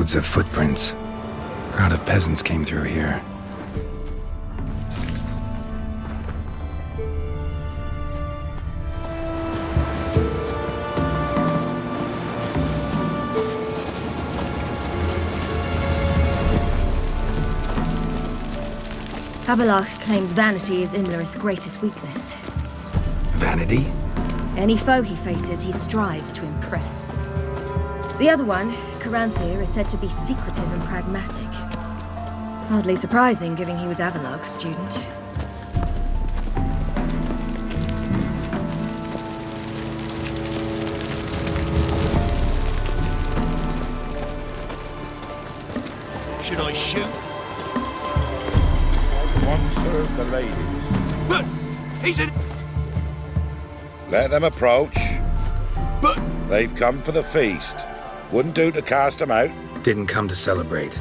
Loads of footprints. A crowd of peasants came through here. Havelach claims vanity is Imlerith's greatest weakness. Vanity? Any foe he faces, he strives to impress. The other one, Caranthir, is said to be secretive and pragmatic. Hardly surprising, given he was Havelach's student. Should I shoot? One serve the ladies. But he's in. Let them approach. But They've come for the feast. Wouldn't do to cast them out. Didn't come to celebrate.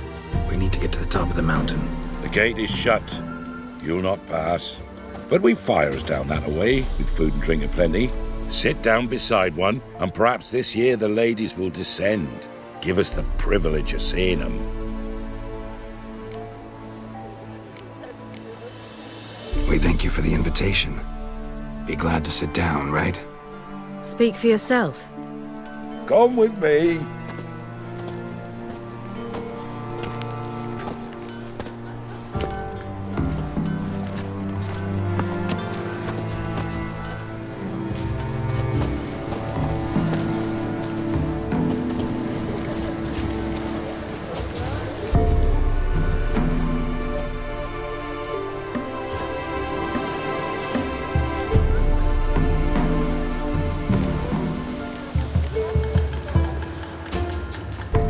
We need to get to the top of the mountain. The gate is shut. You'll not pass. But we've fires down that away, with food and drink aplenty. Sit down beside one, and perhaps this year the ladies will descend. Give us the privilege of seeing them. We thank you for the invitation. Be glad to sit down, right? Speak for yourself. Come with me.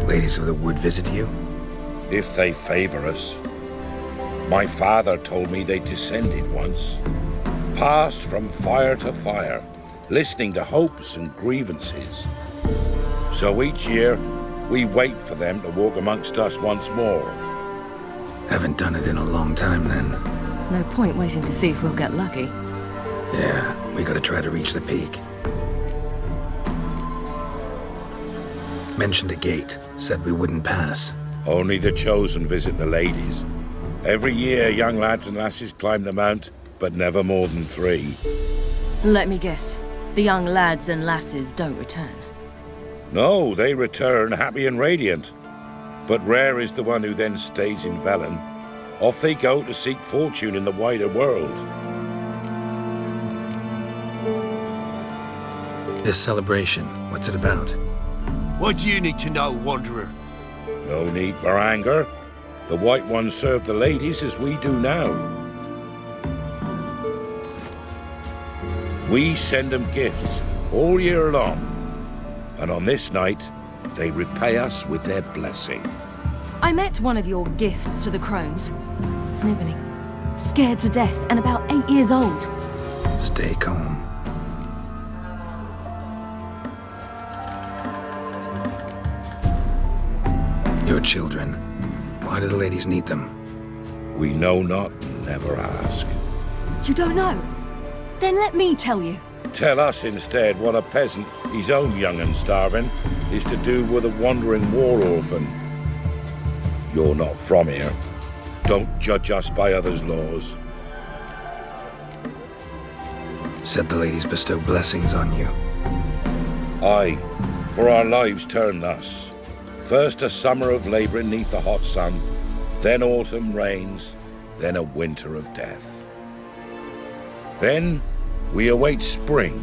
Ladies of the Wood visit you? If they favor us. My father told me they descended once. Passed from fire to fire, listening to hopes and grievances. So each year, we wait for them to walk amongst us once more. Haven't done it in a long time, then. No point waiting to see if we'll get lucky. Yeah, we gotta try to reach the peak. Mentioned a gate, said we wouldn't pass. Only the chosen visit the ladies. Every year, young lads and lasses climb the mount, but never more than 3. Let me guess. The young lads and lasses don't return. No, they return happy and radiant. But rare is the one who then stays in Velen. Off they go to seek fortune in the wider world. This celebration, what's it about? what do you need to know, Wanderer? No need for anger. The White Ones serve the ladies as we do now. We send them gifts all year long, and on this night, they repay us with their blessing. I met one of your gifts to the crones. Snivelling, scared to death, and about 8 years old. Stay calm. Your children. Why do the ladies need them? We know not, never ask. You don't know? Then let me tell you. Tell us instead what a peasant, his own young and starving, is to do with a wandering war orphan. You're not from here. Don't judge us by others' laws. Said the ladies bestow blessings on you. Aye, for our lives turn thus. First a summer of labouring neath the hot sun, then autumn rains, then a winter of death. Then we await spring,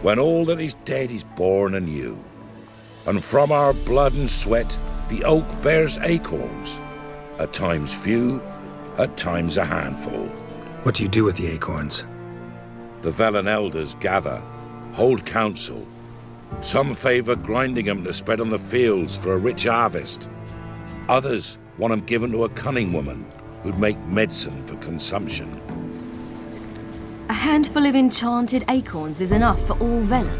when all that is dead is born anew. And from our blood and sweat the oak bears acorns, at times few, at times a handful. What do you do with the acorns? The Velen elders gather, hold council. Some favour grinding them to spread on the fields for a rich harvest. Others want them given to a cunning woman who'd make medicine for consumption. A handful of enchanted acorns is enough for all Velen.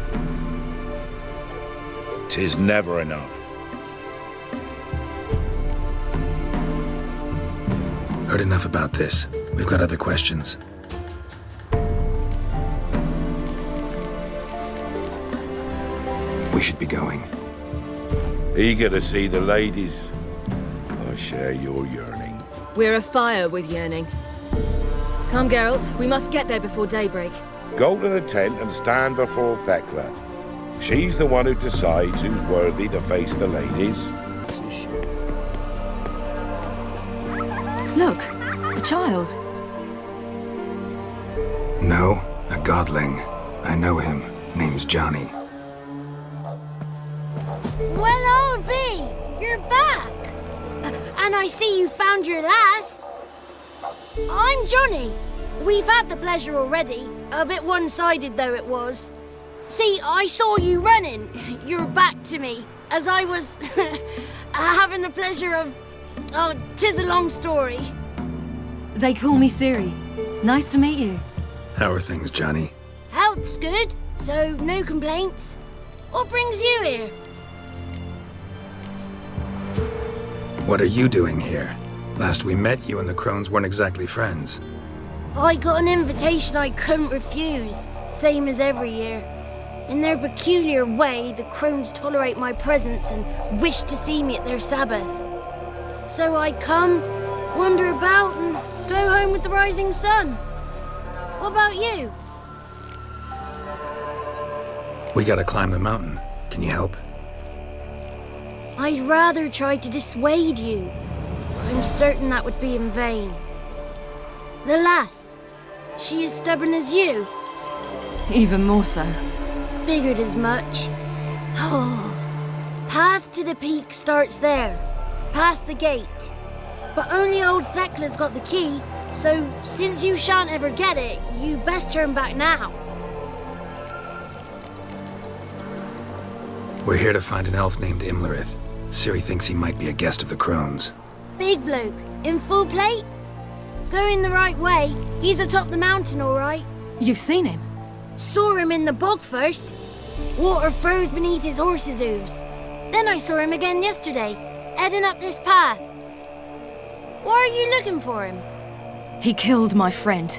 'Tis never enough. Heard enough about this. We've got other questions. We should be going. Eager to see the ladies. I share your yearning. We're afire with yearning. Come, Geralt. We must get there before daybreak. Go to the tent and stand before Thekla. She's the one who decides who's worthy to face the ladies. Look, a child. No, a godling. I know him. Name's Johnny. Well, old B, you're back. And I see you found your lass. I'm Johnny. We've had the pleasure already. A bit one-sided though it was. See, I saw you running. Your back to me. As I was having the pleasure of... Oh, 'tis a long story. They call me Ciri. Nice to meet you. How are things, Johnny? Health's good, so no complaints. What brings you here? What are you doing here? Last we met, you and the Crones weren't exactly friends. I got an invitation I couldn't refuse, same as every year. In their peculiar way, the Crones tolerate my presence and wish to see me at their Sabbath. So I come, wander about, and go home with the rising sun. What about you? We gotta climb the mountain. Can you help? I'd rather try to dissuade you. I'm certain that would be in vain. The lass, she as stubborn as you? Even more so. Figured as much. Oh, path to the peak starts there, past the gate. But only old Thekla's got the key, so since you shan't ever get it, you best turn back now. We're here to find an elf named Imlerith. Ciri thinks he might be a guest of the Crones. Big bloke, in full plate? Going the right way, he's atop the mountain all right. You've seen him? Saw him in the bog first. Water froze beneath his horse's hooves. Then I saw him again yesterday, heading up this path. Why are you looking for him? He killed my friend.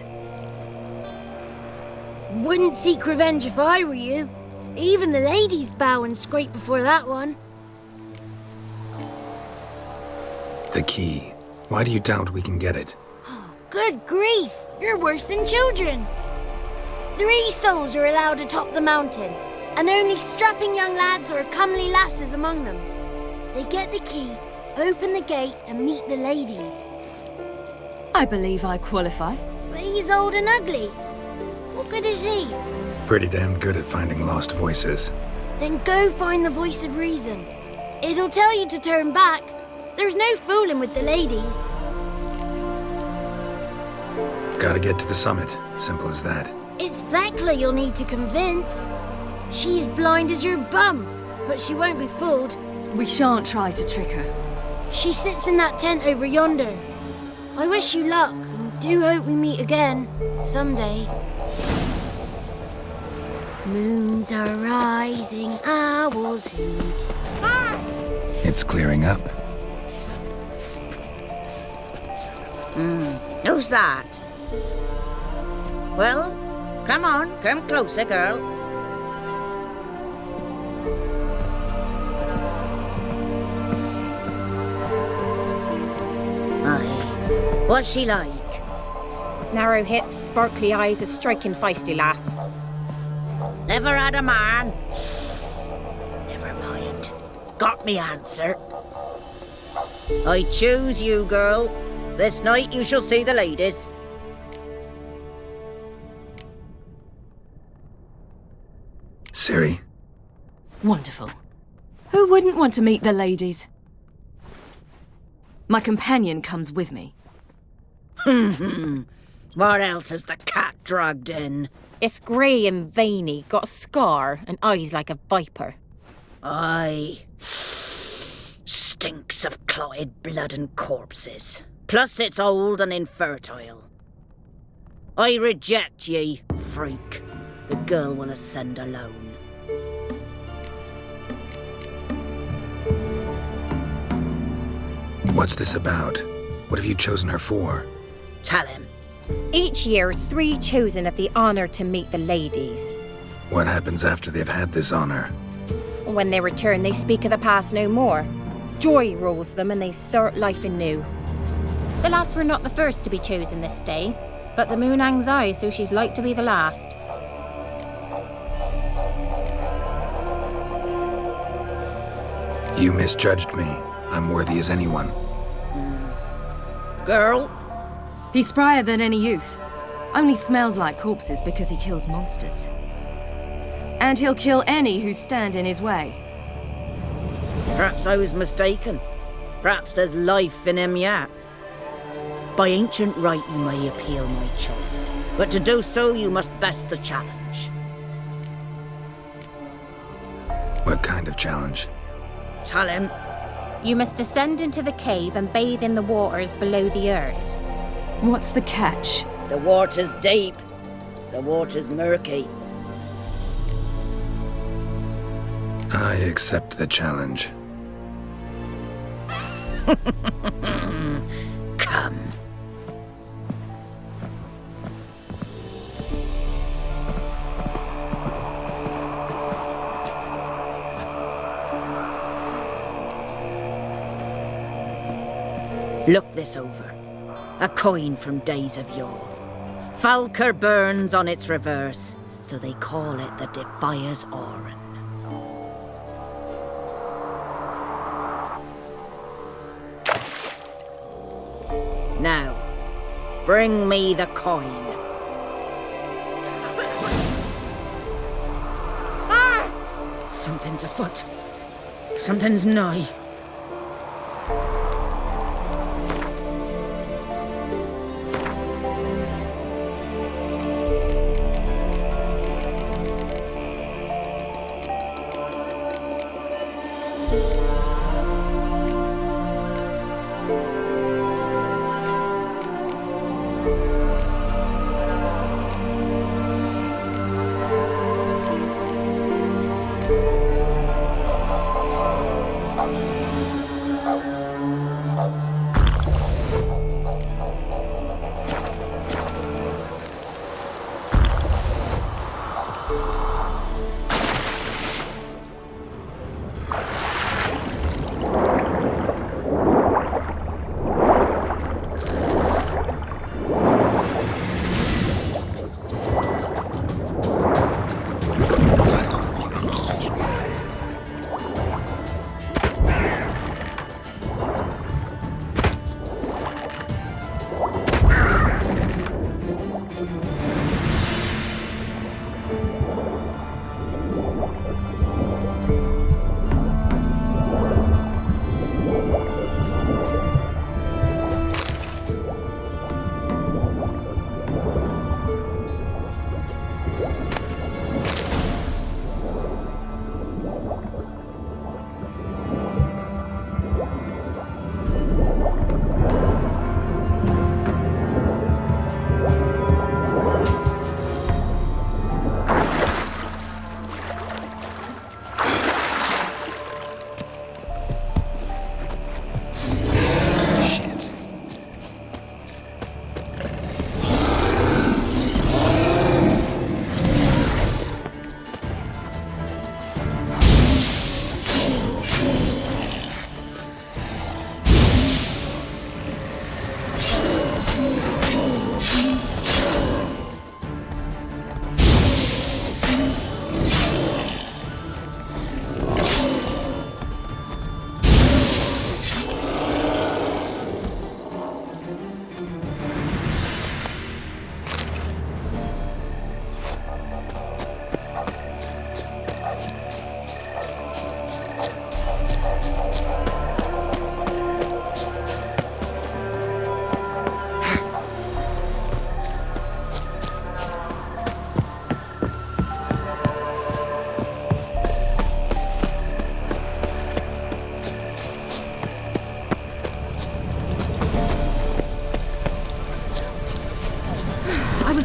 Wouldn't seek revenge if I were you. Even the ladies bow and scrape before that one. The key. Why do you doubt we can get it? Good grief, you're worse than children. 3 souls are allowed atop the mountain, and only strapping young lads or comely lasses among them. They get the key, open the gate, and meet the ladies. I believe I qualify. But he's old and ugly. What good is he? Pretty damn good at finding lost voices. Then go find the voice of reason. It'll tell you to turn back. There's no fooling with the ladies. Gotta get to the summit. Simple as that. It's Thekla you'll need to convince. She's blind as your bum, but she won't be fooled. We shan't try to trick her. She sits in that tent over yonder. I wish you luck, and do hope we meet again, someday. Moons are rising, owls hoot. It's clearing up. Who's that? Well, come on, come closer, girl. Aye. What's she like? Narrow hips, sparkly eyes, a striking feisty lass. Never had a man? Never mind. Got me answer. I choose you, girl. This night you shall see the ladies. Ciri? Wonderful. Who wouldn't want to meet the ladies? My companion comes with me. What else has the cat dragged in? It's grey and veiny, got a scar, and eyes like a viper. Aye. Stinks of clotted blood and corpses. Plus it's old and infertile. I reject ye, freak. The girl will ascend alone. What's this about? What have you chosen her for? Tell him. Each year, 3 chosen have the honour to meet the ladies. What happens after they've had this honor? When they return, they speak of the past no more. Joy rules them and they start life anew. The lads were not the first to be chosen this day, but the moon hangs high, so she's like to be the last. You misjudged me. I'm worthy as anyone. Girl? He's sprier than any youth. Only smells like corpses because he kills monsters. And he'll kill any who stand in his way. Perhaps I was mistaken. Perhaps there's life in him yet. By ancient right, you may appeal my choice. But to do so, you must best the challenge. What kind of challenge? Tell him. You must descend into the cave and bathe in the waters below the earth. What's the catch? The water's deep. The water's murky. I accept the challenge. Come. Look this over. A coin from days of yore. Falker burns on its reverse, so they call it the Defier's Oran. Now, bring me the coin. Something's afoot. Something's nigh.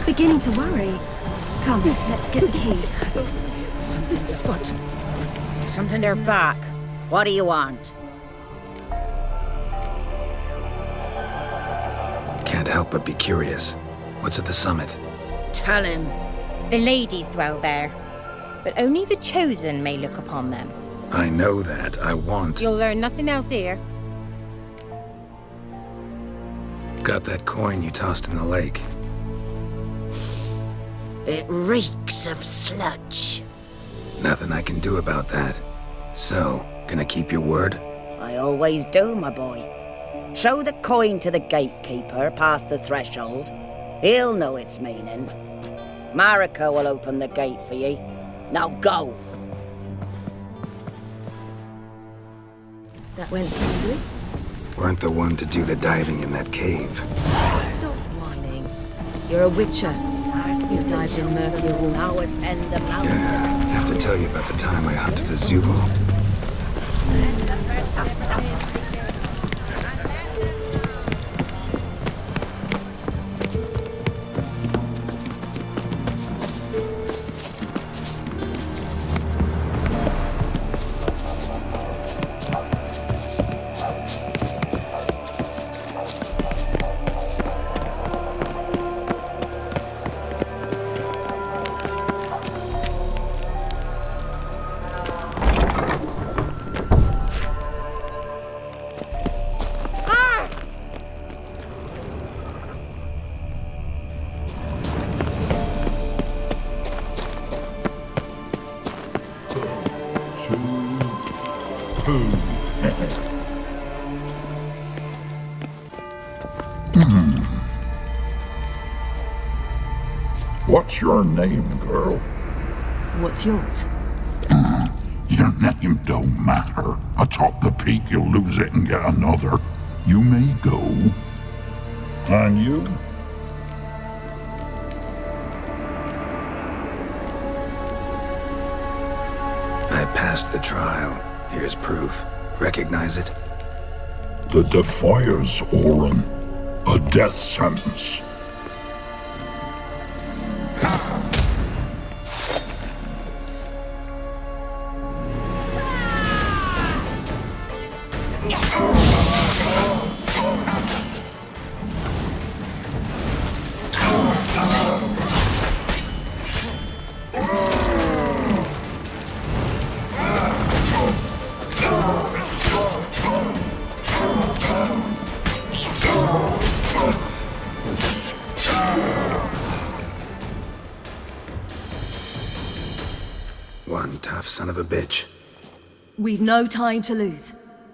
Beginning to worry. Come, let's get the key. Something's afoot. Something. They're back. What do you want? Can't help but be curious. What's at the summit? Tell him. The ladies dwell there, but only the chosen may look upon them. I know that. I want. You'll learn nothing else here. Got that coin you tossed in the lake. It reeks of sludge. Nothing I can do about that. So, gonna keep your word? I always do, my boy. Show the coin to the gatekeeper past the threshold. He'll know its meaning. Marika will open the gate for ye. Now go! That went smoothly. Weren't the one to do the diving in that cave. Stop whining. You're a witcher. You've dived in murkier Now waters. ascend the mountain. Yeah, have to tell you about the time I hunted a Zubo. What's your name, girl? What's yours? Your name don't matter. Atop the peak, you'll lose it and get another. You may go. And you? I passed the trial. Here's proof. Recognize it? The Defier's Orin. A death sentence. One tough son of a bitch. We've no time to lose.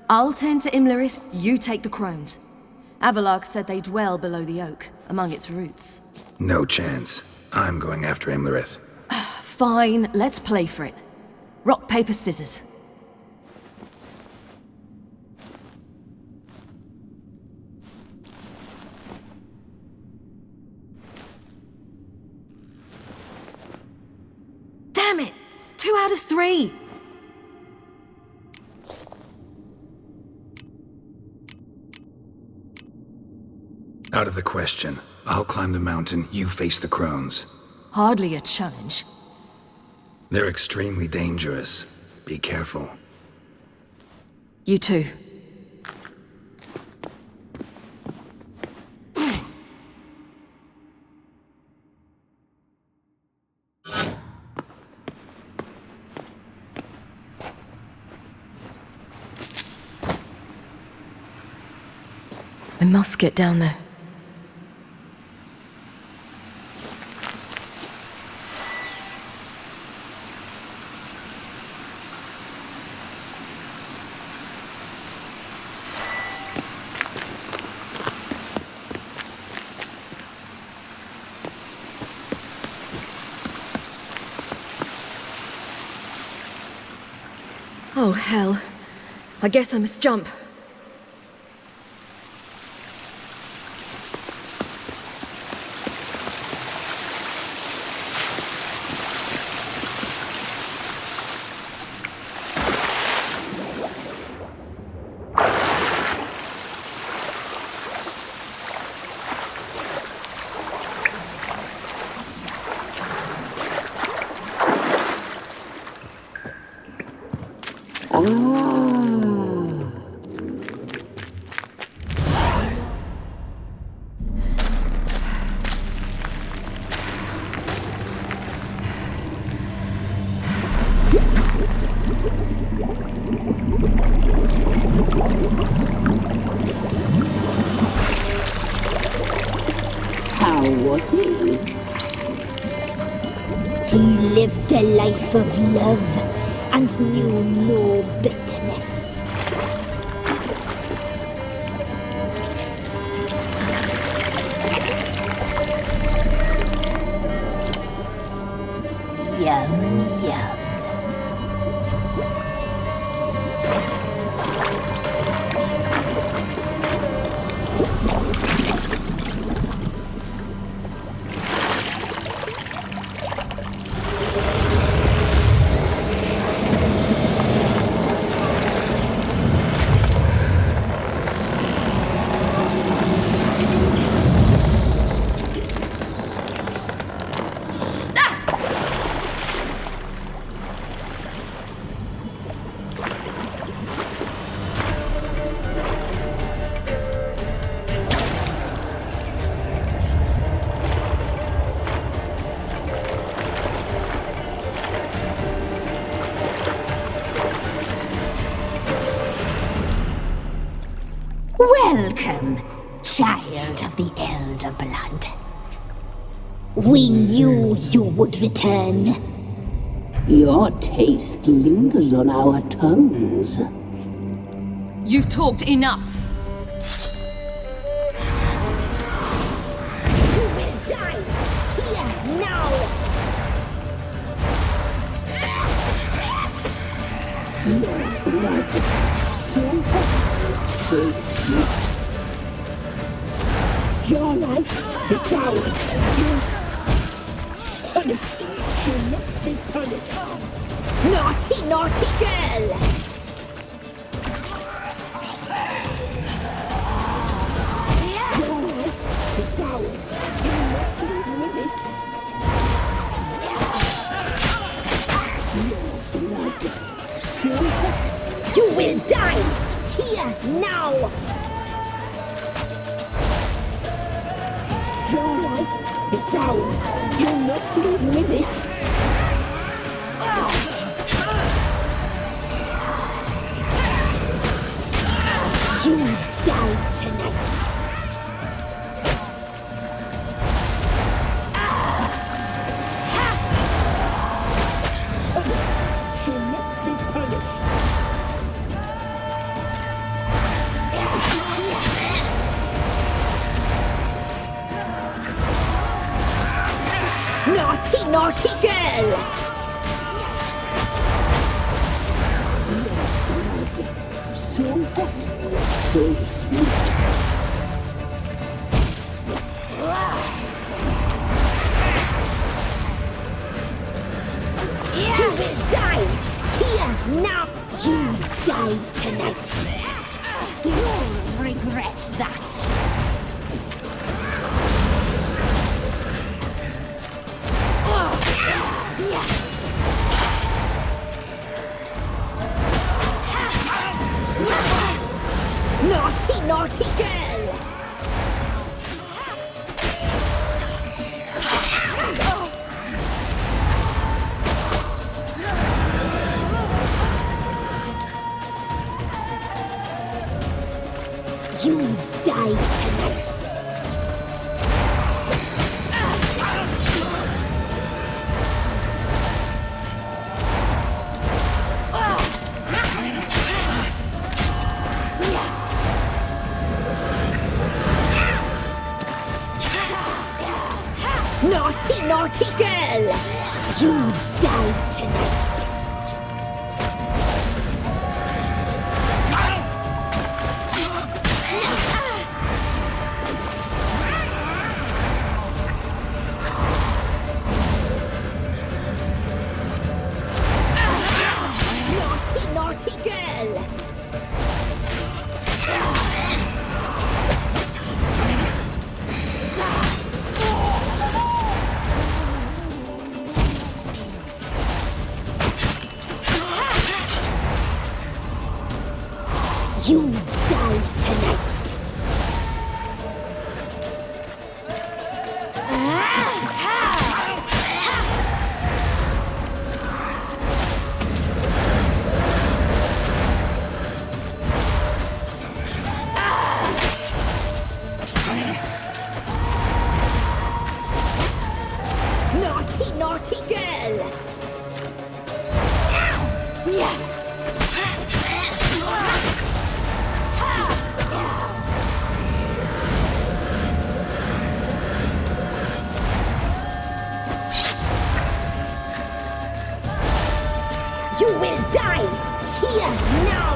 I'll tend to Imlerith, you take the crones. Avalok said they dwell below the oak, among its roots. No chance. I'm going after Imlerith. Fine, let's play for it. Rock, paper, scissors. Damn it! 2 out of 3! Out of the question. I'll climb the mountain, you face the crones. Hardly a challenge. They're extremely dangerous. Be careful. You too. I must get down there. Oh, hell. I guess I must jump. He lived a life of love and knew no bitterness. Yum, yum. Welcome, child of the Elder Blood. We knew you would return. Your taste lingers on our tongues. You've talked enough. You will die here now! Your blood, so hot, so sweet. Your life, it's ours. Punished. You must be punished. Naughty, naughty girl! Your life, it's ours. You must live with it. Your blood, so hot. You will die here now! Your life, it's ours. You must live with it. You die tonight! You must be punished. Naughty, naughty girl! So hot, so sweet. You will die here now! You die tonight! You'll regret that! Naughty, naughty girl! You die tonight! Naughty, naughty girl! You die tonight! Naughty, naughty girl! You die tonight! Naughty, naughty girl! You will die here now!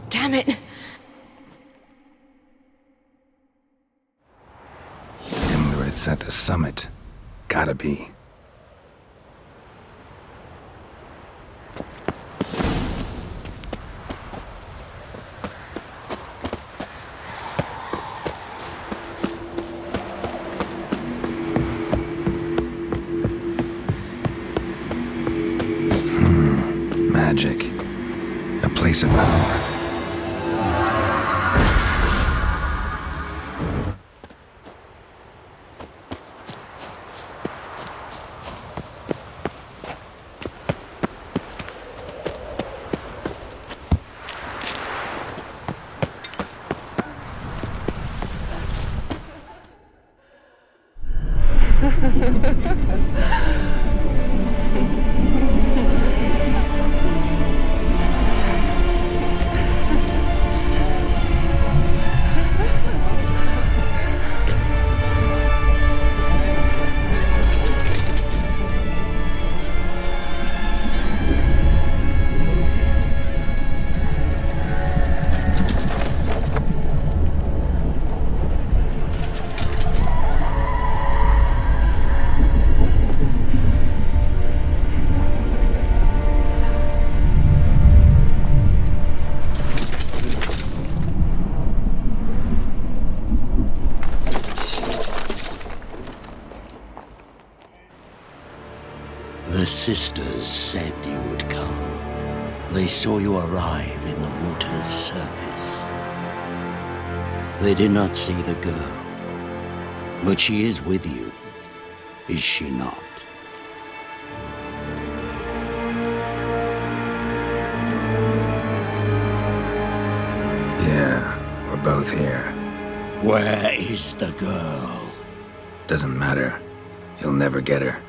Damn it! Immigrants at the summit. Gotta be. Magic. A place of power. The sisters said you would come. They saw you arrive in the water's surface. They did not see the girl, but she is with you, is she not? Yeah, we're both here. Where is the girl? Doesn't matter. You'll never get her.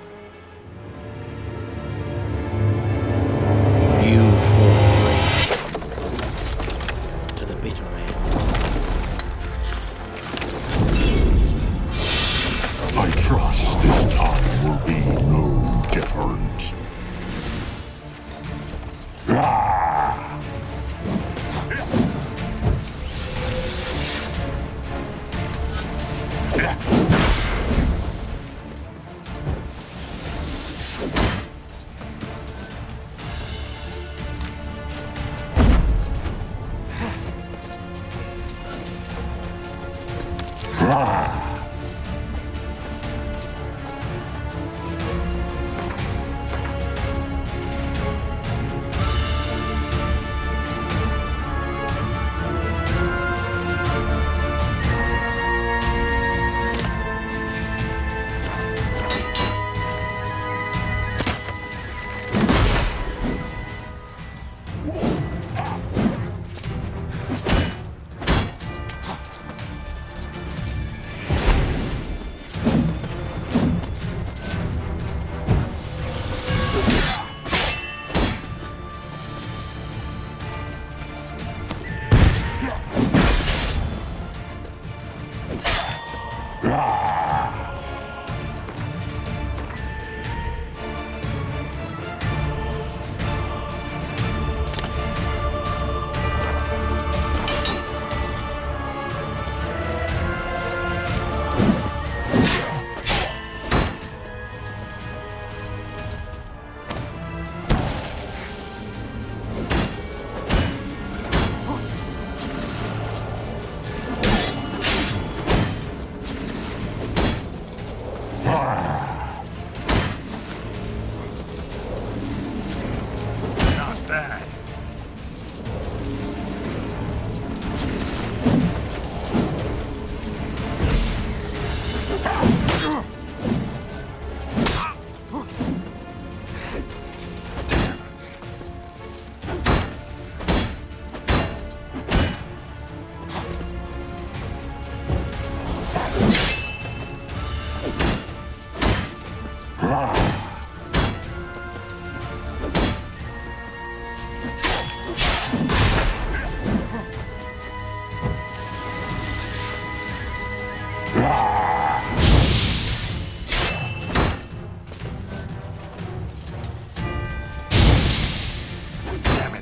You fought bravely to the bitter end. I trust this time will be no different.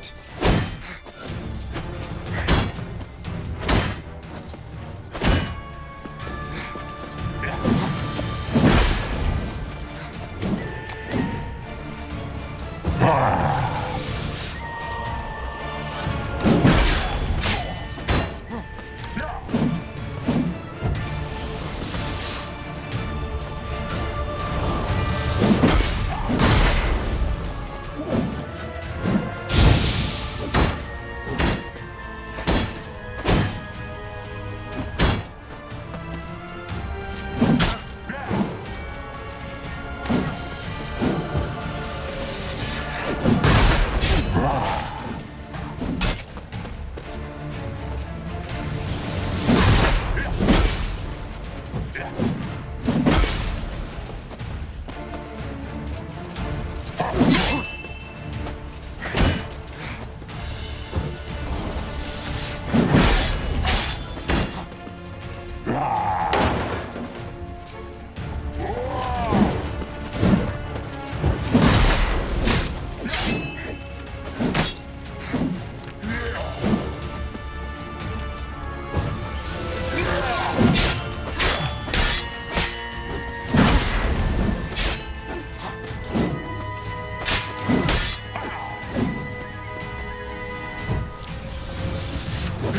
that!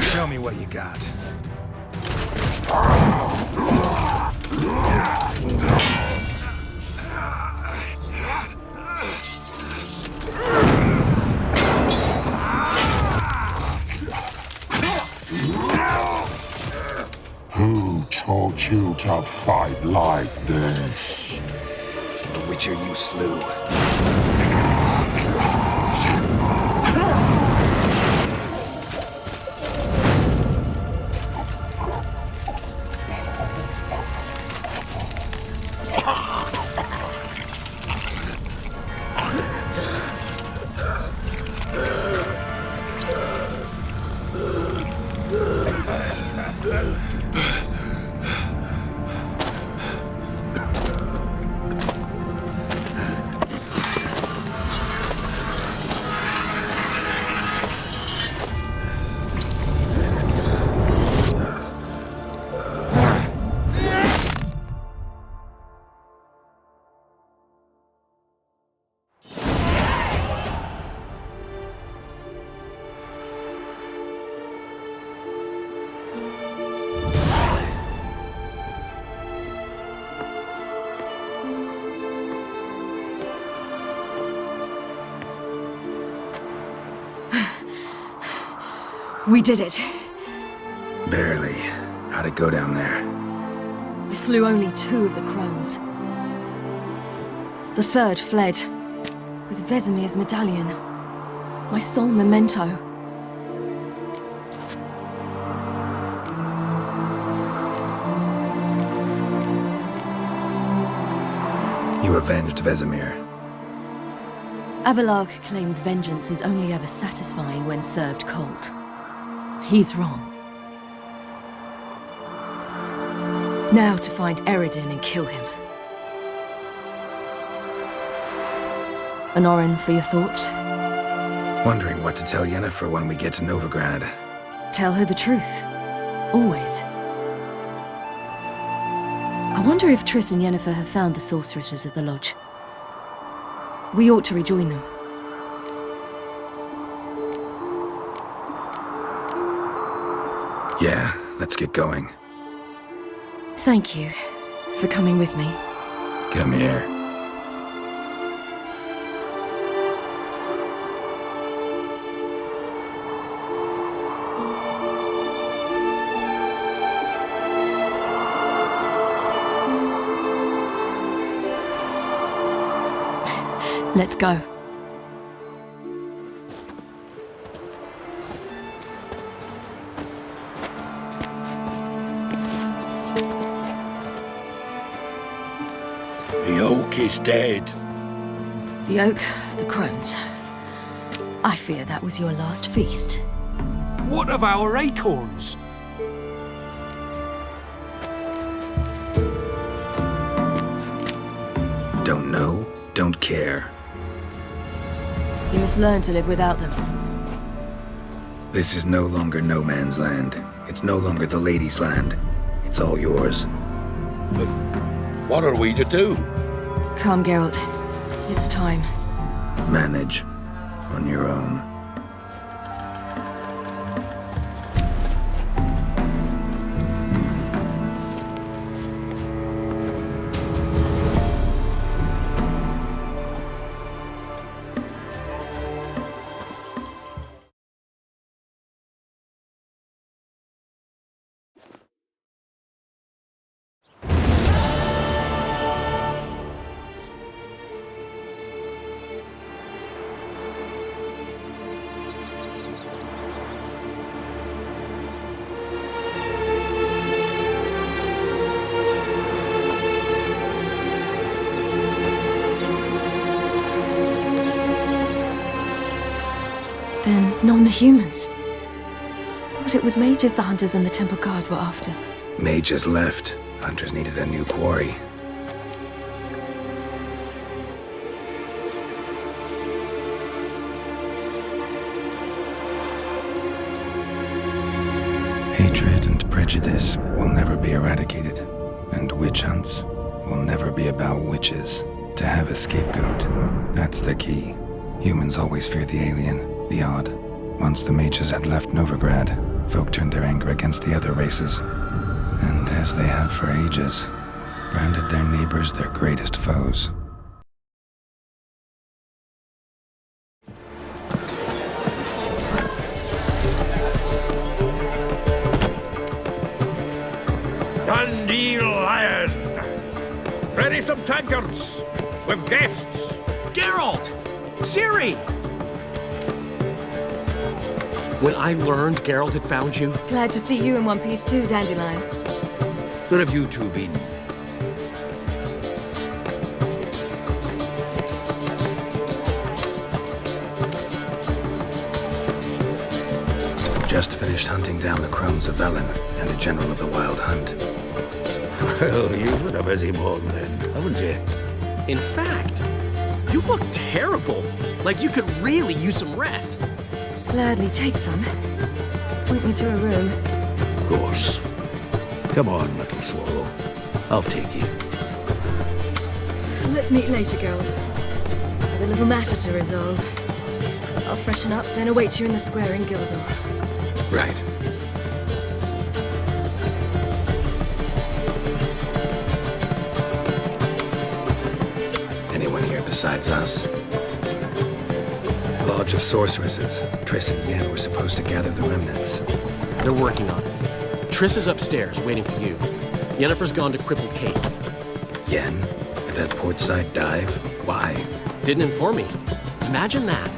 Show me what you got. Who told you to fight like this? The Witcher you slew. We did it. Barely. How'd it go down there? I slew only 2 of the crones. The 3rd fled, with Vesemir's medallion. My sole memento. You avenged Vesemir. Avelarg claims vengeance is only ever satisfying when served cold. He's wrong. Now to find Eredin and kill him. Honorin, for your thoughts? Wondering what to tell Yennefer when we get to Novigrad. Tell her the truth. Always. I wonder if Triss and Yennefer have found the sorceresses at the lodge. We ought to rejoin them. Yeah, let's get going. Thank you for coming with me. Come here. Let's go. The oak is dead. The oak, the crones. I fear that was your last feast. What of our acorns? Don't know, don't care. You must learn to live without them. This is no longer no man's land. It's no longer the lady's land. It's all yours. But what are we to do? Come, Geralt. It's time. Manage on your own. Then none are humans. Thought it was mages the hunters and the temple guard were after. Mages left. Hunters needed a new quarry. Hatred and prejudice will never be eradicated, and witch hunts will never be about witches. To have a scapegoat, that's the key. Humans always fear the alien, the odd. Once the mages had left Novigrad, folk turned their anger against the other races. And as they have for ages, branded their neighbors their greatest foes. Dandelion! Ready some tankards! With guests! Geralt! Ciri! When I learned Geralt had found you, Glad to see you in one piece too, Dandelion. Where have you two been? Just finished hunting down the crones of Velen and a general of the Wild Hunt. Well, you've been a busy morning then, haven't you? in fact, you look terrible. Like you could really use some rest. Gladly take some. Point me to a room. Of course. Come on, little swallow. I'll take you. Let's meet later, Geralt. I've a little matter to resolve. I'll freshen up, then await you in the square in Gildorf. Right. Anyone here besides us? Lodge of Sorceresses. Triss and Yen were supposed to gather the remnants. They're working on it. Triss is upstairs, waiting for you. Yennefer's gone to Crippled Kate's. Yen? At that portside dive? Why? Didn't inform me. Imagine that.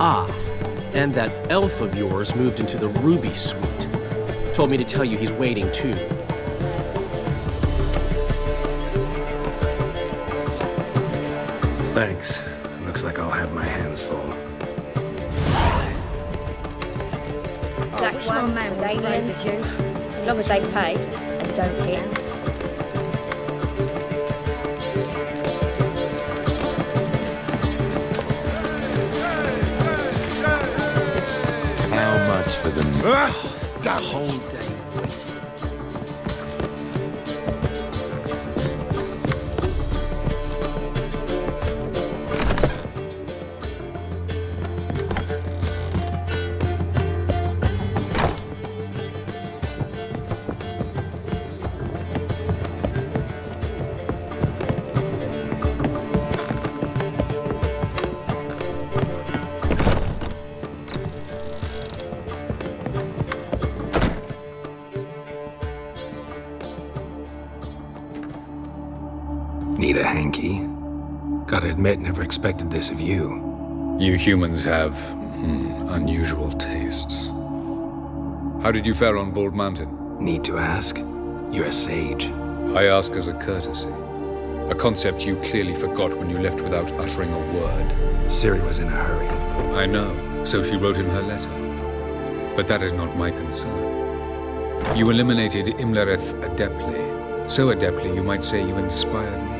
Ah, and that elf of yours moved into the Ruby Suite. Told me to tell you he's waiting too. Thanks. Looks like I'll have my hands full. Black ones and aliens, as long as they pay and don't hit. How much for them? The whole day wasted. Need a hanky? Gotta admit, never expected this of you. You humans have unusual tastes. How did you fare on Bald Mountain? Need to ask? You're a sage. I ask as a courtesy. A concept you clearly forgot when you left without uttering a word. Ciri was in a hurry. I know, so she wrote in her letter. But that is not my concern. You eliminated Imlerith adeptly. So adeptly, you might say you inspired me.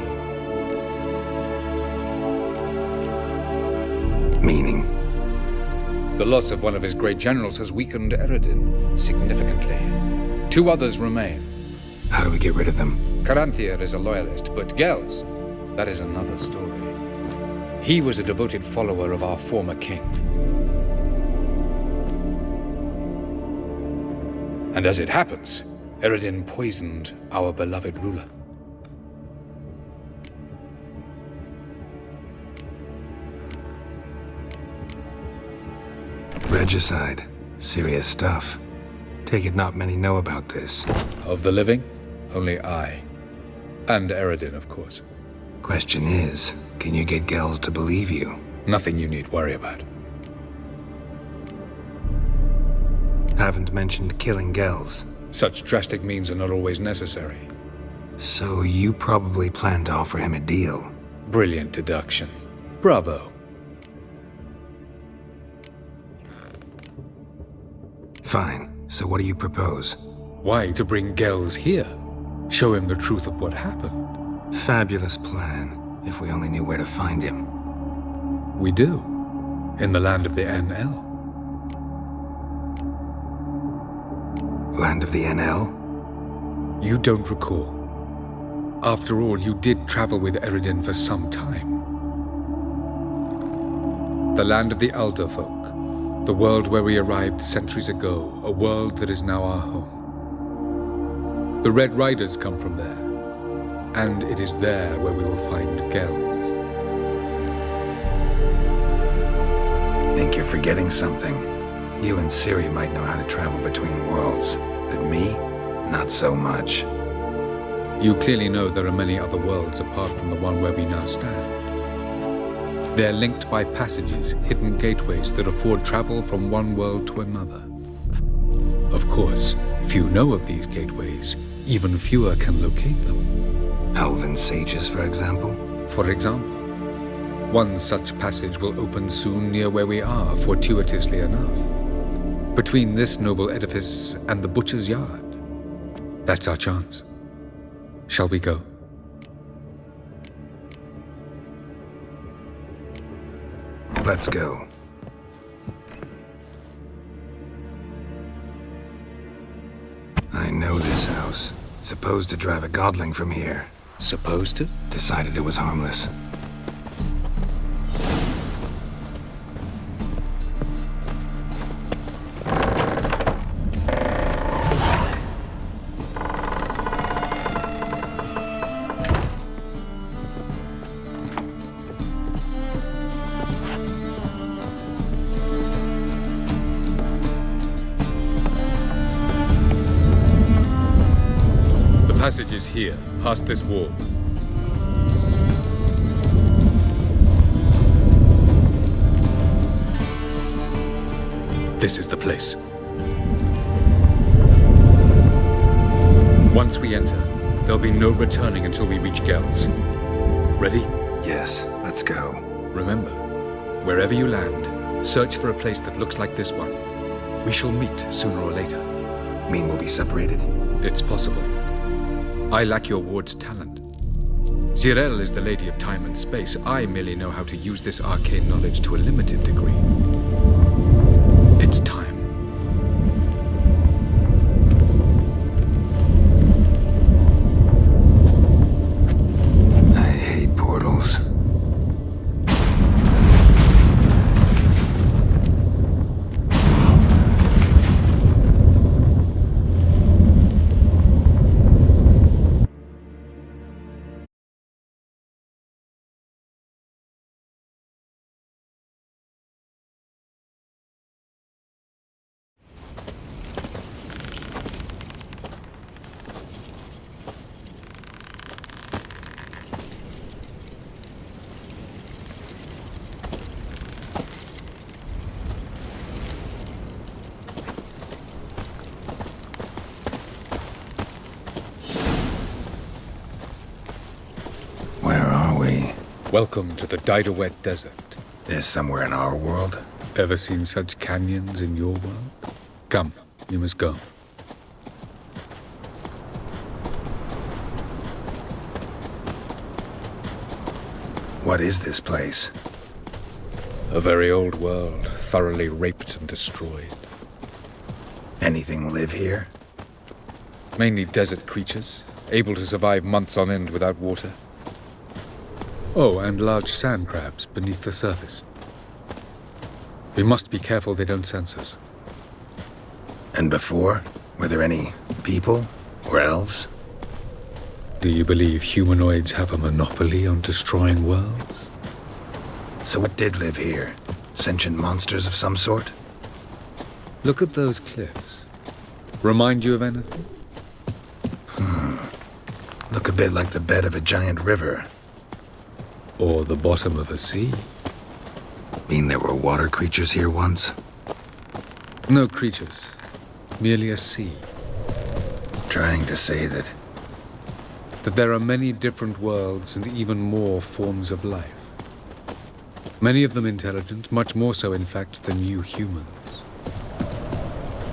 Meaning? The loss of one of his great generals has weakened Eredin significantly. 2 others remain. How do we get rid of them? Caranthier is a loyalist, but Gels, that is another story. He was a devoted follower of our former king. And as it happens, Eredin poisoned our beloved ruler. Regicide. Serious stuff. Take it not many know about this. Of the living, only I. And Eredin, of course. Question is, can you get Gels to believe you? Nothing you need worry about. Haven't mentioned killing Gels. Such drastic means are not always necessary. So you probably plan to offer him a deal. Brilliant deduction. Bravo. Fine. So what do you propose? Why, to bring Gels here. Show him the truth of what happened. Fabulous plan, if we only knew where to find him. We do. In the land of the NL. Land of the NL? You don't recall. After all, you did travel with Eredin for some time. The land of the Elder folk. The world where we arrived centuries ago. A world that is now our home. The Red Riders come from there. And it is there where we will find Gels. Think you're forgetting something. You and Ciri might know how to travel between worlds, but me, not so much. You clearly know there are many other worlds apart from the one where we now stand. They're linked by passages, hidden gateways that afford travel from one world to another. Of course, few know of these gateways. Even fewer can locate them. Elven sages, for example? For example. One such passage will open soon near where we are, fortuitously enough. Between this noble edifice and the butcher's yard. That's our chance. Shall we go? Let's go. I know this house. Supposed to drive a godling from here. Supposed to? Decided it was harmless. The passage is here, past this wall. This is the place. Once we enter, there'll be no returning until we reach Gels. Ready? Yes, let's go. Remember, wherever you land, search for a place that looks like this one. We shall meet sooner or later. Mean we'll be separated? It's possible. I lack your ward's talent. Zirel is the lady of time and space. I merely know how to use this arcane knowledge to a limited degree. It's time. I hate portals. Welcome to the Didawet Desert. There's somewhere in our world? Ever seen such canyons in your world? Come, you must go. What is this place? A very old world, thoroughly raped and destroyed. Anything live here? Mainly desert creatures, able to survive months on end without water. Oh, and large sand crabs beneath the surface. We must be careful they don't sense us. And before? Were there any people or elves? Do you believe humanoids have a monopoly on destroying worlds? So what did live here? Sentient monsters of some sort? Look at those cliffs. Remind you of anything? Look a bit like the bed of a giant river. Or the bottom of a sea? Mean there were water creatures here once? No creatures. Merely a sea. Trying to say that there are many different worlds and even more forms of life. Many of them intelligent, much more so in fact than you humans.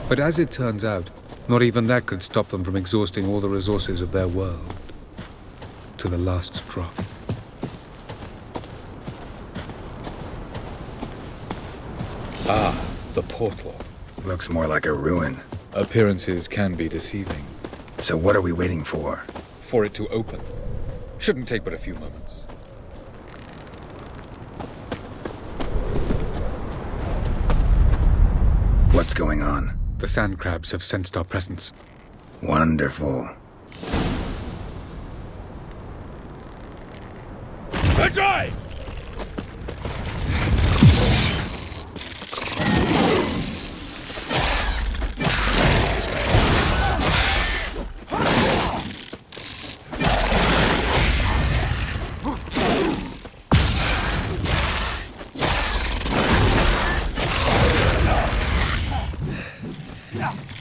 But as it turns out, not even that could stop them from exhausting all the resources of their world. To the last drop. Ah, the portal. looks more like a ruin. Appearances can be deceiving. So what are we waiting for? For it to open. Shouldn't take but a few moments. What's going on? The sand crabs have sensed our presence. Wonderful. Drive!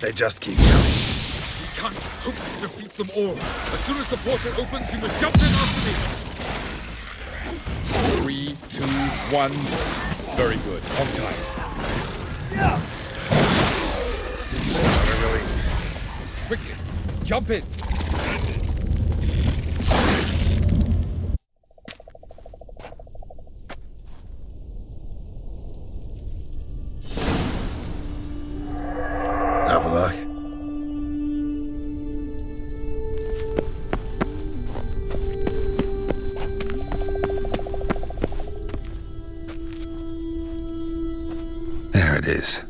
They just keep coming. We can't hope to defeat them all. As soon as the portal opens, you must jump in after me. 3, 2, 1. Very good. On time. Quickly, jump in. Avaloch? There it is.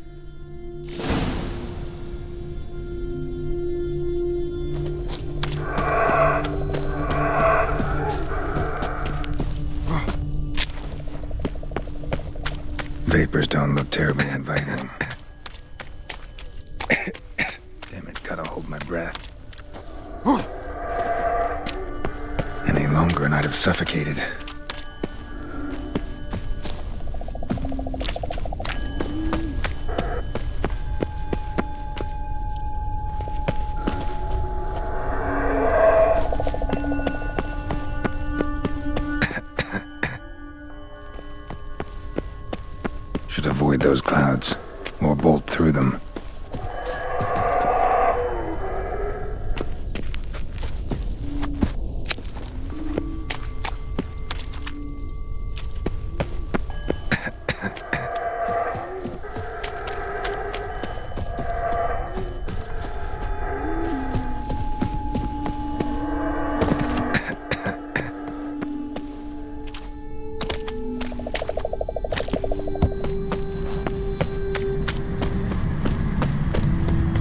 Vapors don't look terribly inviting. Damn it, gotta hold my breath. Any longer and I'd have suffocated. Should avoid those clouds, or bolt through them.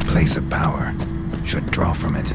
Place of power should draw from it.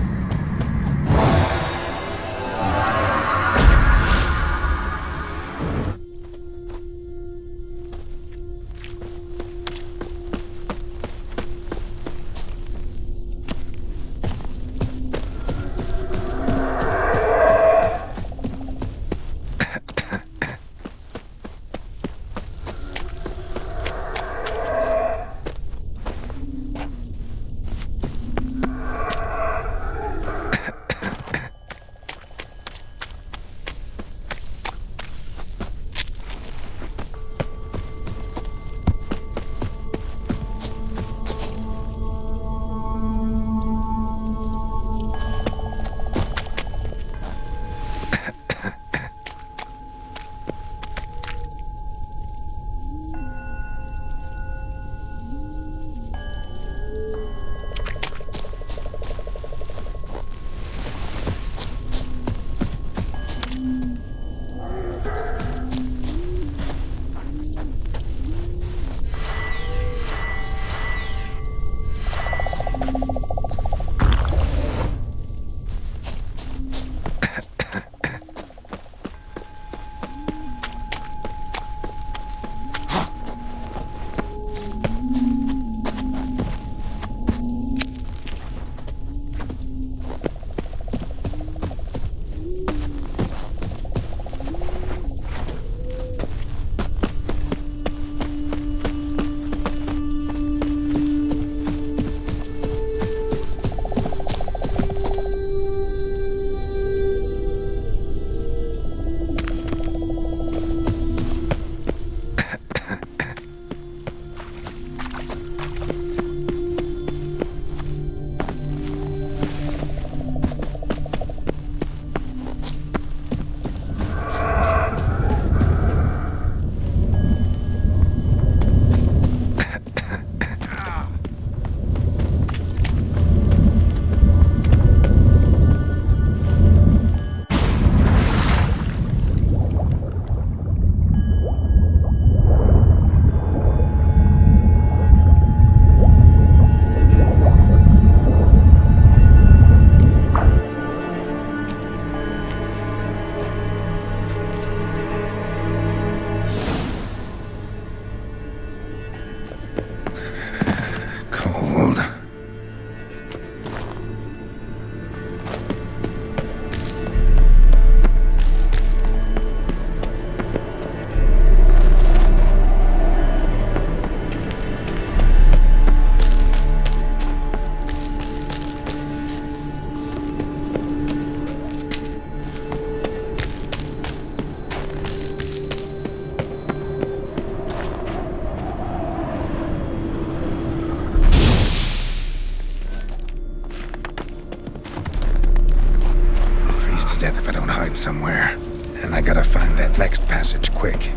light somewhere, and I gotta find that next passage quick.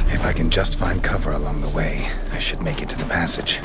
If I can just find cover along the way, I should make it to the passage.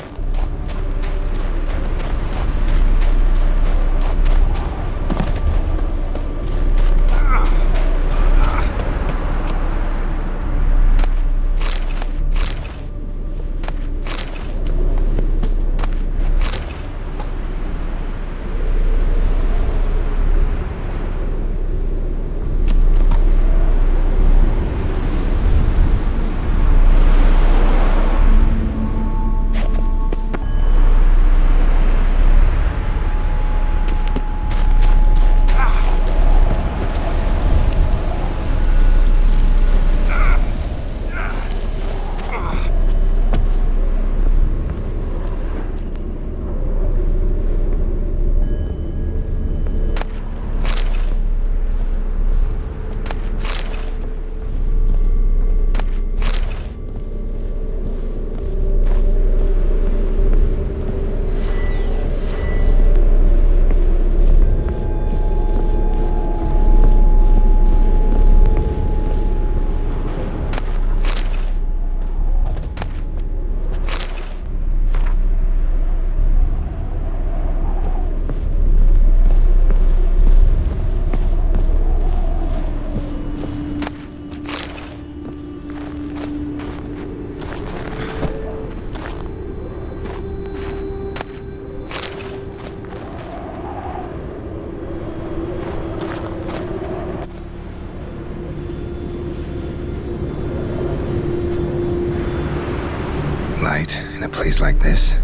Light in a place like this?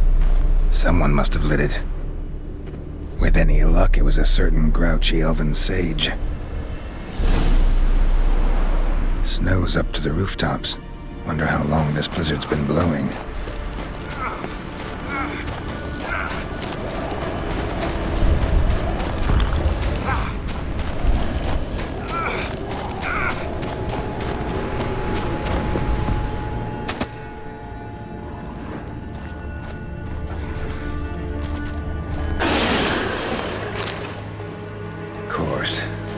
Someone must have lit it. With any luck, it was a certain grouchy elven sage. Snow's up to the rooftops. Wonder how long this blizzard's been blowing.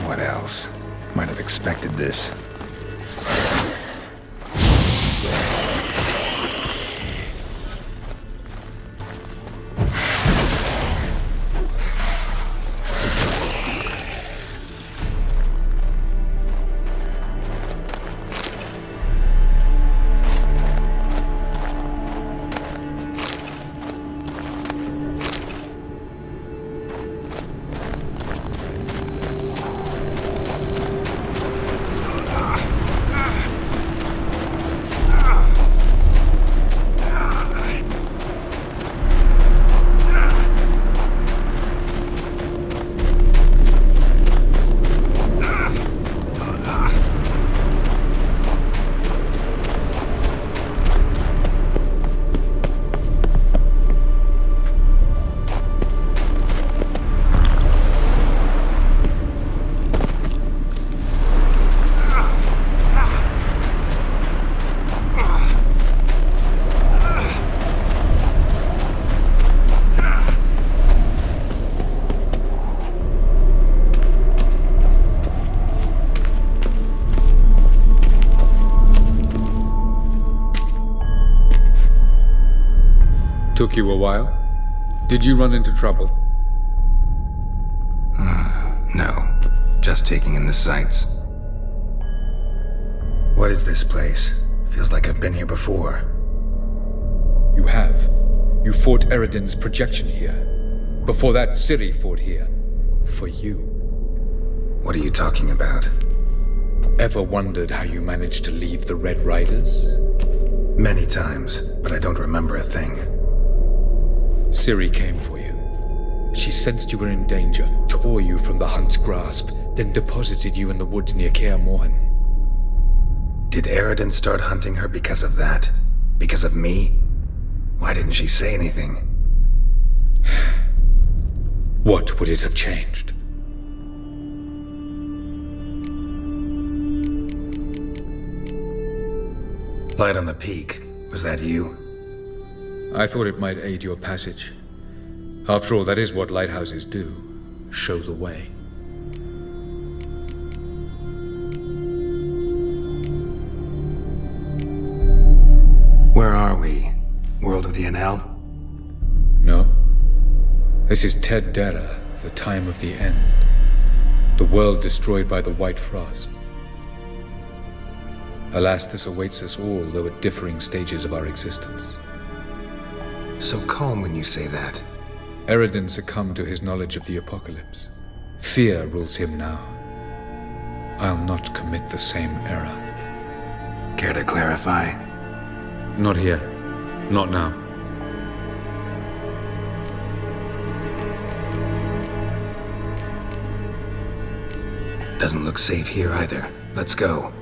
What else? Might have expected this. Took you a while? Did you run into trouble? No. Just taking in the sights. What is this place? Feels like I've been here before. You have. You fought Eridan's projection here. Before that, Ciri fought here. For you. What are you talking about? Ever wondered how you managed to leave the Red Riders? Many times, but I don't remember a thing. Ciri came for you. She sensed you were in danger, tore you from the Hunt's grasp, then deposited you in the woods near Kaer Morhen. Did Eridan start hunting her because of that? Because of me? Why didn't she say anything? What would it have changed? Light on the peak. Was that you? I thought it might aid your passage. After all, that is what lighthouses do. Show the way. are we? World of the NL? No. This is Ted Dera, the time of the end. The world destroyed by the White Frost. Alas, this awaits us all, though at differing stages of our existence. So calm when you say that. Eredin succumbed to his knowledge of the apocalypse. Fear rules him now. I'll not commit the same error. Care to clarify? Not here. Not now. Doesn't look safe here either. Let's go.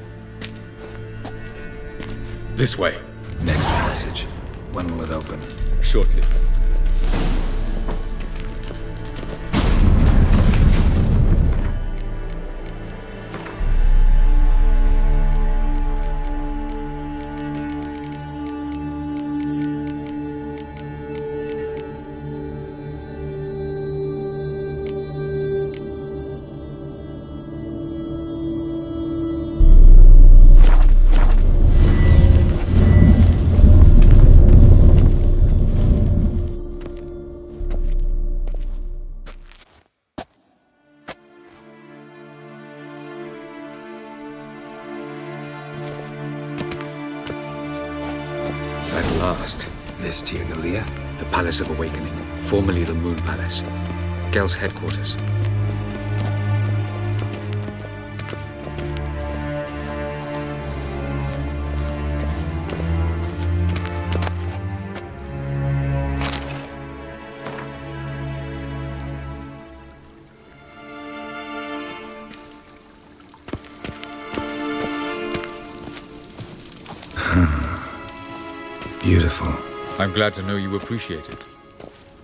This way. Next passage. When will it open? Shortly. At last. This Tyr Nalia? The Palace of Awakening, formerly the Moon Palace. Gel's headquarters. Beautiful. I'm glad to know you appreciate it.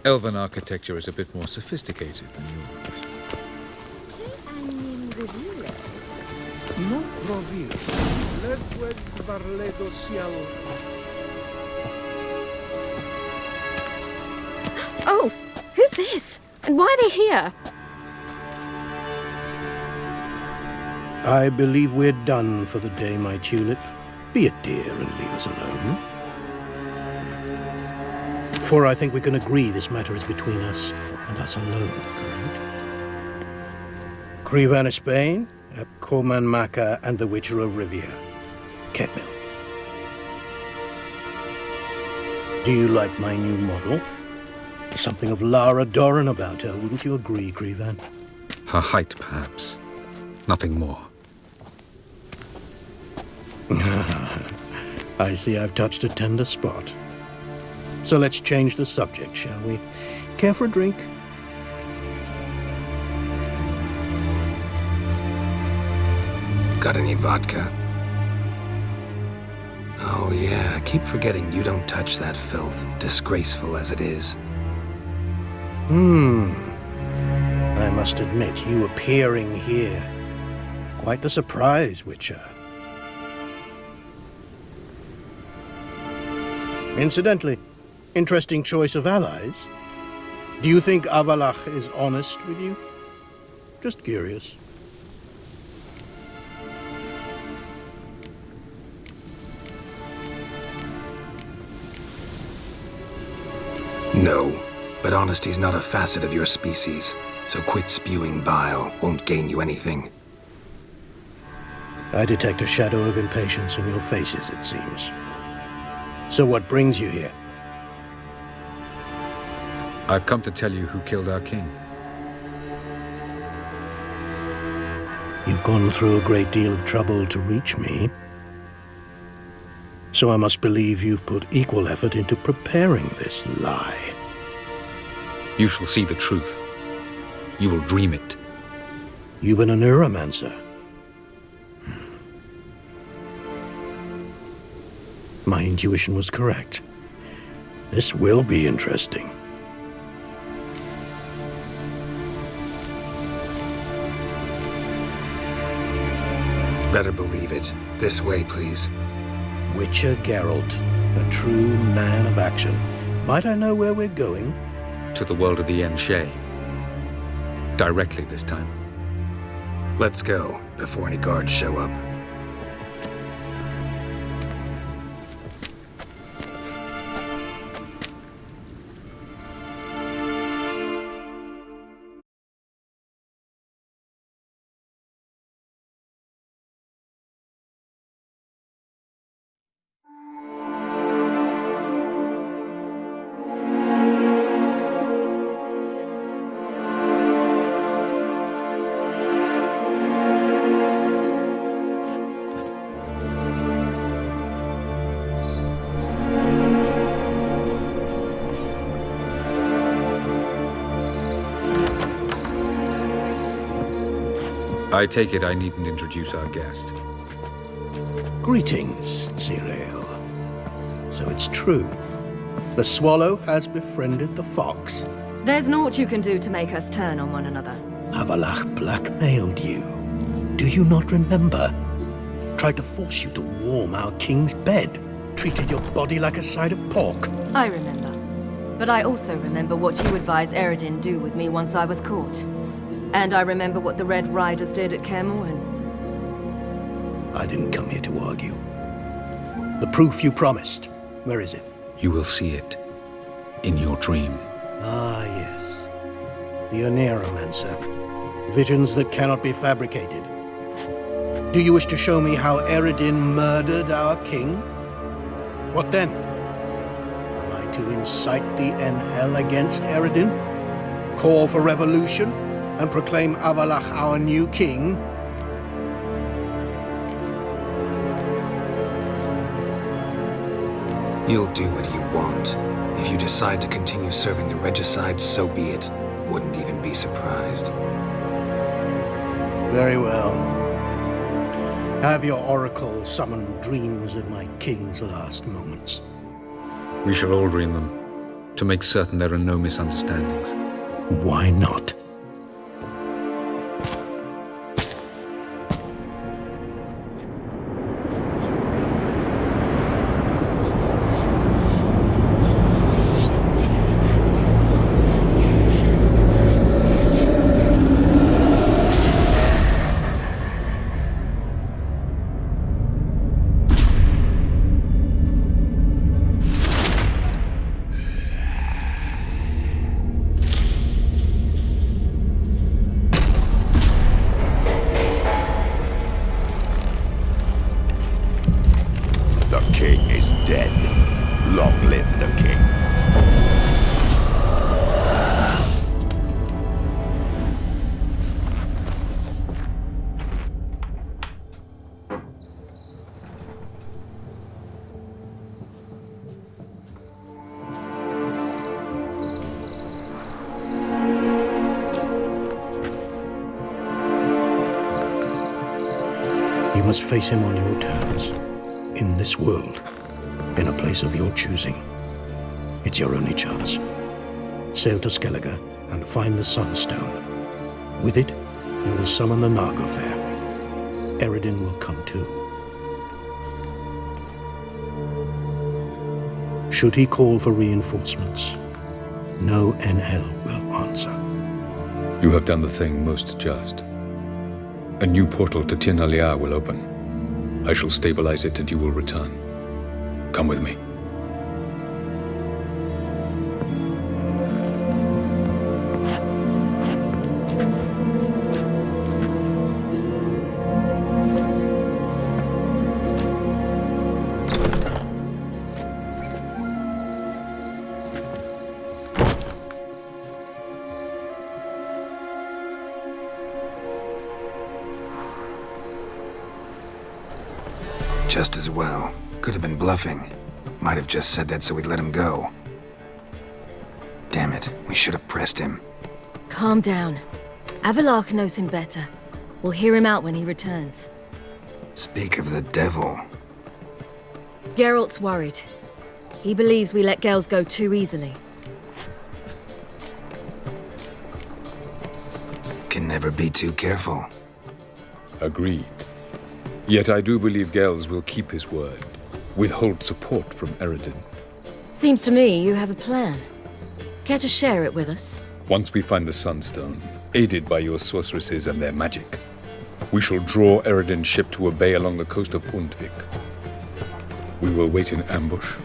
Elven architecture is a bit more sophisticated than yours. Oh, who's this? And why are they here? I believe we're done for the day, my tulip. Be a dear and leave us alone. For I think we can agree this matter is between us and us alone, correct? Krivan of Spain, Koman Maka, and the Witcher of Rivia. Ketmil. Do you like my new model? Something of Lara Doran about her, wouldn't you agree, Krivan? Her height, perhaps. Nothing more. I see I've touched a tender spot. So let's change the subject, shall we? Care for a drink? Got any vodka? Oh yeah, I keep forgetting you don't touch that filth, disgraceful as it is. I must admit, you appearing here. Quite the surprise, Witcher. Incidentally, interesting choice of allies. Do you think Avalach is honest with you? Just curious. No, but honesty's not a facet of your species, so quit spewing bile. Won't gain you anything. I detect a shadow of impatience in your faces, it seems. So what brings you here? I've come to tell you who killed our king. You've gone through a great deal of trouble to reach me. So I must believe you've put equal effort into preparing this lie. You shall see the truth. You will dream it. You've been a neuromancer. My intuition was correct. This will be interesting. Better believe it. This way, please. Witcher Geralt, a true man of action. Might I know where we're going? To the world of the Enshe. Directly this time. Let's go, before any guards show up. I take it I needn't introduce our guest. Greetings, Cyril. So it's true. The swallow has befriended the fox. There's naught you can do to make us turn on one another. Avalach blackmailed you. Do you not remember? Tried to force you to warm our king's bed. Treated your body like a side of pork. I remember. But I also remember what you advised Eredin do with me once I was caught. And I remember what the Red Riders did at Kaer Morhen. I didn't come here to argue. The proof you promised. Where is it? You will see it. In your dream. Ah, yes. The Oneromancer. Visions that cannot be fabricated. Do you wish to show me how Eredin murdered our king? What then? Am I to incite the Enhel against Eredin? Call for revolution? And proclaim Avalach our new king? You'll do what you want. If you decide to continue serving the regicide, so be it. Wouldn't even be surprised. Very well. Have your oracle summon dreams of my king's last moments. We shall all dream them, to make certain there are no misunderstandings. Why not? You must face him on your terms, in this world, in a place of your choosing. It's your only chance. Sail to Skellige and find the Sunstone. With it, you will summon the Naga Fair. Eredin will come too. Should he call for reinforcements, no Enhel will answer. You have done the thing most just. A new portal to Tir Nalia will open. I shall stabilize it and you will return. Come with me. Just as well. Could have been bluffing. Might have just said that so we'd let him go. Damn it, we should have pressed him. Calm down. Avalach knows him better. We'll hear him out when he returns. Speak of the devil. Geralt's worried. He believes we let girls go too easily. Can never be too careful. Agreed. Yet I do believe Gels will keep his word, withhold support from Eredin. Seems to me you have a plan. Care to share it with us? Once we find the Sunstone, aided by your sorceresses and their magic, we shall draw Eredin's ship to a bay along the coast of Undvik. We will wait in ambush,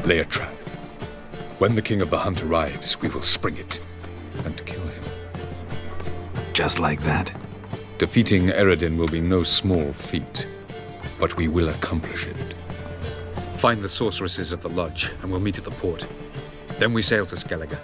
lay a trap. When the King of the Hunt arrives, we will spring it and kill him. Just like that? Defeating Eredin will be no small feat, but we will accomplish it. Find the sorceresses of the lodge, and we'll meet at the port. Then we sail to Skellige.